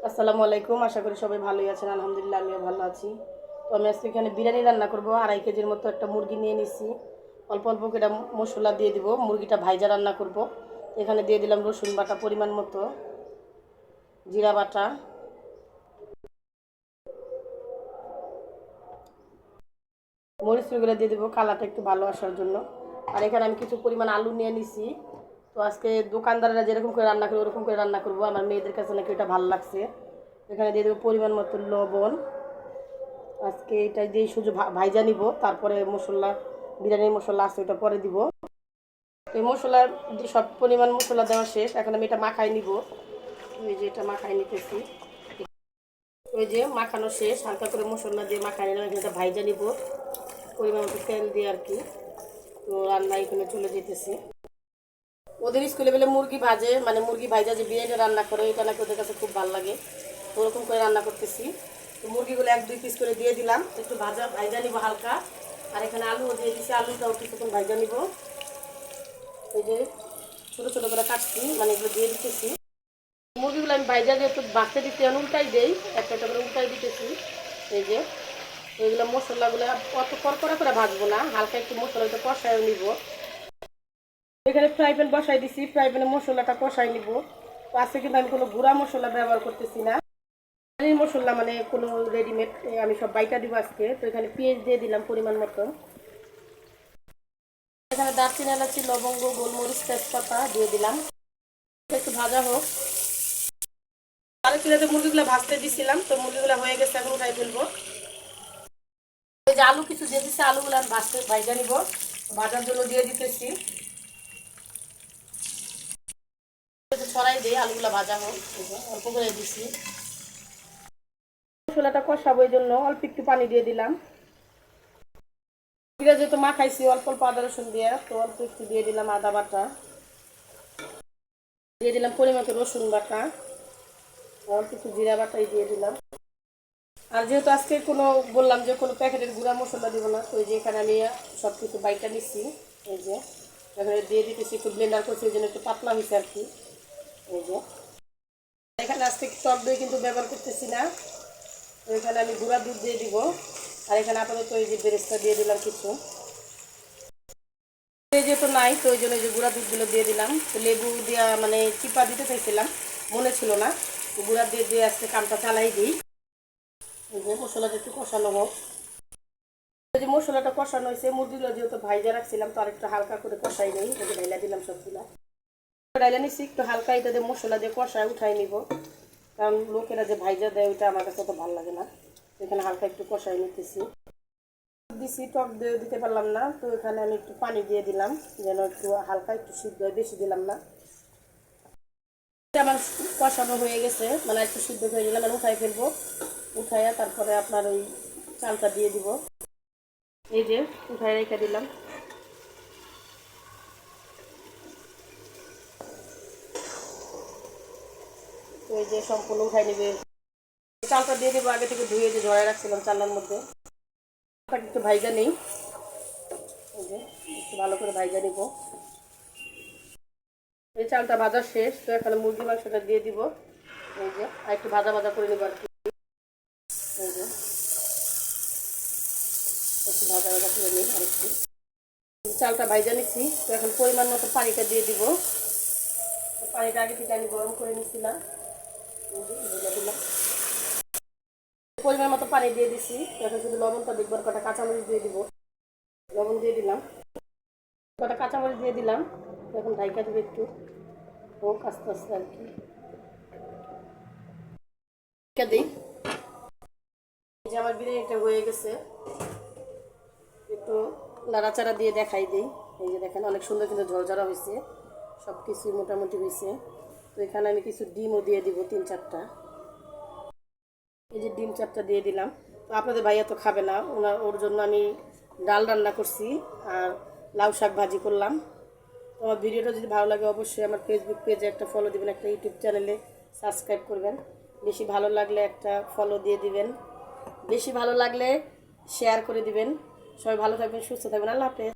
আসসালামু আলাইকুম। আশা করি সবাই ভালোই আছেন। আলহামদুলিল্লাহ আমিও ভালো আছি। তো আমি আজকে এখানে বিরিয়ানি রান্না করব। 2.5 কেজির মতো একটা মুরগি নিয়ে নিছি। অল্প অল্প করে মশলা দিয়ে দিব। মুরগিটা ভাইজা রান্না করব। এখানে দিয়ে দিলাম রসুন বাটা পরিমাণ মতো, জিরা বাটা, মরিচগুলো দিয়ে দিব কালারটা একটু ভালো আসার জন্য। আর এখানে আমি কিছু পরিমাণ আলু নিয়ে নিছি। তো আজকে দোকানদাররা যেরকম করে রান্না করে ওরকম করে রান্না করব। আমার মেয়েদের কাছে নাকি এটা ভালো লাগছে। এখানে দিয়ে দেবো পরিমাণ মতো লবণ। আজকে এটা দিয়ে শুধু ভাইজা নিব, তারপরে মশলা, বিরিয়ানির মশলা আছে ওটা পরে দিব। এই মশলা দিয়ে সব পরিমাণ মশলা দেওয়া শেষ। এখন আমি এটা মাখাই নিব। ওই যে এটা মাখাই নিতেছি। ওই যে মাখানো শেষ, হালকা করে মশলা দিয়ে মাখাই নিলাম। এখানে ভাইজা নিব পরিমাণ মতো তেল দিয়ে আর কি। তো রান্না এখানে চলে যেতেছি। ওদের স্কুলে বেলে মুরগি ভাজে, মানে মুরগি ভাইজা যে বিরিয়ানি রান্না করে, এটা নাকি ওদের কাছে খুব ভালো লাগে। ওরকম করে রান্না করতেছি। তো মুরগিগুলো 1-2 পিস করে দিয়ে দিলাম, একটু ভাজা নিব হালকা। আর এখানে আলুও দিয়ে দিচ্ছি, আলুটাও কিছুক্ষণ ভাজা নিব। এই যে ছোটো ছোটো করে কাটছি, মানে এগুলো দিয়ে দিতেছি। মুরগিগুলো আমি ভাইজা যেহেতু বাঁচতে দিচ্ছি, আমি উল্টাই দেই, একটা একটা করে উল্টাই দিতেছি। এই যে এইগুলো মশলাগুলো অত কড়কড়া করে ভাজবো না, হালকা একটু মশলাটা কষায় নিব। এখানে ফ্রাই প্যান বসাই দিছি, ফ্রাই প্যানে মশলাটা কষাই নিব। তো আজকে কিন্তু আমি কোনো গুঁড়া মশলা ব্যবহার করতেছি না, মশলা মানে কোনো রেডিমেড, আমি সব বাইটা দিব আজকে। তো এখানে পেঁয়াজ দিয়ে দিলাম পরিমাণ মতো। এখানে দারচিনি, এলাচি, লবঙ্গ, গোলমরিচ, তেজপাতা দিয়ে দিলাম। একটু ভাজা হোক। আরেক চুলাতে মুরগিগুলো ভাজতে দিছিলাম, তো মুরগিগুলো হয়ে গেছে, এখন উঠাই ফেলবো। এই যে আলু কিছু দিয়ে দিচ্ছি, আলুগুলো আমি ভাজা নিব। ভাজার জন্য দিয়ে দিতেছি, ছড়াই দিয়ে আলুগুলো ভাজা হোক। অল্প করে দিচ্ছি। মশলাটা কষাবো, এই জন্য অল্প একটু পানি দিয়ে দিলাম। যেহেতু মাখাইছি অল্প অল্প আদা রসুন দিয়ে, তো অল্প একটু দিয়ে দিলাম আদা বাটা, দিয়ে দিলাম পরিমাণ রসুন বাটা, অল্প একটু জিরা বাটাই দিয়ে দিলাম। আর যেহেতু আজকে কোনো বললাম যে কোনো প্যাকেটের গুঁড়া মশলা দিব না, তো এই যে এখানে আমি সব কিছু বাইটা নিচ্ছি। এই যে এখানে দিয়ে দিতেছি, একটু ব্লেন্ডার করছি, এই জন্য একটু পাতলা হয়েছে আর কি। এই যে এখানে আজকে টক দই কিন্তু ব্যবহার করতেছি না। তো এখানে আমি গুঁড়া দুধ দিয়ে দিব। আর এখানে আপাতত এই যে বেরেস্তা দিয়ে দিলাম কিছু। যেহেতু নাই, তো ওই জন্য যে গুঁড়া দুধগুলো দিয়ে দিলাম। তো লেবু দেওয়া মানে চিপা দিতে চাইছিলাম, মনে ছিল না। তো গুঁড়া দিয়ে দিয়ে আজকে কামটা চালাই দিই। এই যে মশলাটা একটু কষানো হোক। এই যে মশলাটা কষানো হয়েছে, মুরগিগুলো যেহেতু ভাইজা রাখছিলাম, তো আর একটু হালকা করে কষাই নেই। এই যে ঢাইলা দিলাম সবগুলা, ডাইলা নিচ্ছি একটু হালকা, এটা দিয়ে মশলা দিয়ে কষায় উঠাই নিব। কারণ লোকেরা যে ভাইজা দেয় ওইটা আমার কাছে তো ভালো লাগে না। এখানে হালকা একটু কষাই নিতেছি। দিছি, টক দিয়ে দিতে পারলাম না, তো এখানে আমি একটু পানি দিয়ে দিলাম, যেন একটু হালকা একটু সিদ্ধ হয়, বেশি দিলাম না। আমার কষানো হয়ে গেছে, মানে একটু সিদ্ধ হয়ে গেলে আমি উঠাই ফেলবো। উঠাইয়া তারপরে আপনার ওই চালটা দিয়ে দিব। এই যে উঠাই রেখে দিলাম। তো এই যে সম্পূর্ণ উঠাই নিবে। চালটা দিয়ে দেবো, আগে থেকে ধুয়ে যে ঝরাই রাখছিলাম চালের মধ্যে। একটু ভাইজা নেই, এই যে একটু ভালো করে ভাইজা নিব। এই চালটা ভাজা শেষ, তো এখানে মুরগি মাংসটা দিয়ে দিব। এই যে আর একটু ভাজা ভাজা করে নেব আর কি। এই যে একটু ভাজা ভাজা করে নিই আর একটু। চালটা ভাইজা নিচ্ছি, তো এখন পরিমাণ মতো পানিটা দিয়ে দিব। পানিটা আগে থেকে আমি গরম করে নিচ্ছিলাম, দিলাম পরিমাণ মতো পানি দিয়ে দিচ্ছি। এখন শুধু লবণটা দেখবার, কটা কাঁচামরিচ দিয়ে দিব। লবণ দিয়ে দিলাম, কটা কাঁচামরিচ দিয়ে দিলাম। এখন ঢাইকা দেবে একটু হোক আস্তে আস্তে আর কি। দিই যে আমার বিরিয়ানিটা হয়ে গেছে, একটু নাড়াচাড়া দিয়ে দেখাই দিই। এই যে দেখেন অনেক সুন্দর কিন্তু ঝরঝরা হয়েছে, সব কিছুই মোটামুটি হয়েছে। তো এখানে আমি কিছু ডিমও দিয়ে দিব, 3-4টা। এই যে ডিম 4টা দিয়ে দিলাম। তো আপনাদের ভাইয়া তো খাবে না, ওর জন্য আমি ডাল রান্না করছি আর লাউ শাক ভাজি করলাম। তো আমার ভিডিওটা যদি ভালো লাগে অবশ্যই আমার ফেসবুক পেজে একটা ফলো দিবেন, একটা ইউটিউব চ্যানেলে সাবস্ক্রাইব করবেন। বেশি ভালো লাগলে একটা ফলো দিয়ে দিবেন, বেশি ভালো লাগলে শেয়ার করে দিবেন। সবাই ভালো থাকবেন, সুস্থ থাকবেন। আল্লাহ হাফেজ।